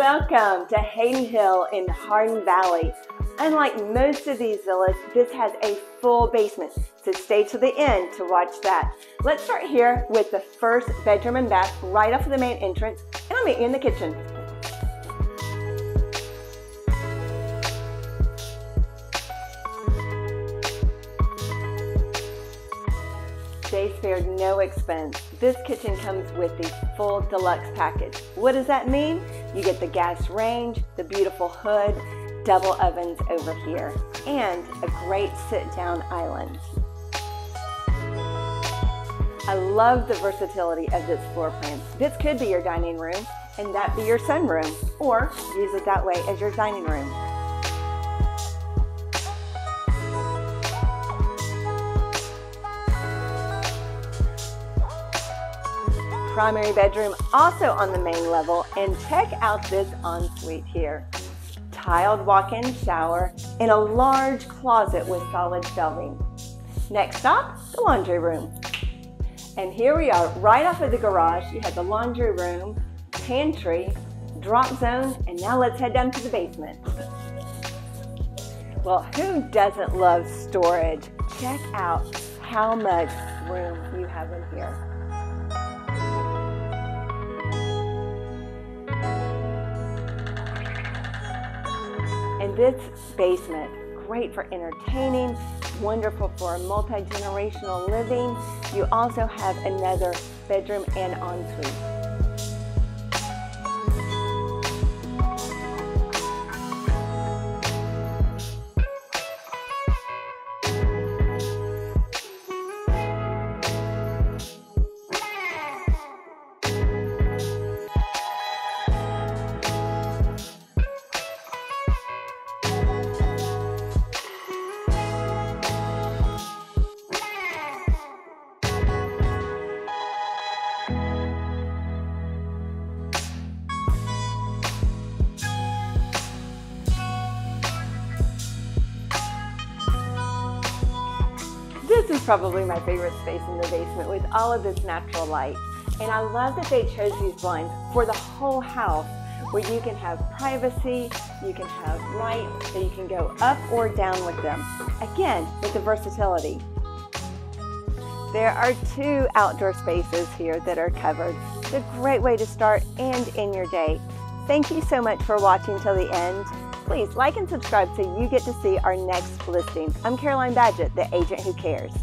Welcome to Hayden Hill in Hardin Valley. Unlike most of these villas, this has a full basement, so stay to the end to watch that. Let's start here with the first bedroom and bath right off of the main entrance, and I'll meet you in the kitchen. They spared no expense. This kitchen comes with the full deluxe package. What does that mean? You get the gas range, the beautiful hood, double ovens over here, and a great sit-down island. I love the versatility of this floor plan. This could be your dining room, and that be your sunroom, or use it that way as your dining room. Primary bedroom also on the main level, and check out this ensuite here. Tiled walk-in shower and a large closet with solid shelving. Next stop, the laundry room. And here we are right off of the garage. You have the laundry room, pantry, drop zone, and now let's head down to the basement. Well, who doesn't love storage? Check out how much room you have in here. And this basement, great for entertaining, wonderful for multi-generational living. You also have another bedroom and ensuite. This is probably my favorite space in the basement with all of this natural light. And I love that they chose these blinds for the whole house, where you can have privacy, you can have light, so you can go up or down with them. Again, with the versatility. There are 2 outdoor spaces here that are covered. It's a great way to start and end your day. Thank you so much for watching till the end. Please like and subscribe so you get to see our next listing. I'm Caroline Badgett, the agent who cares.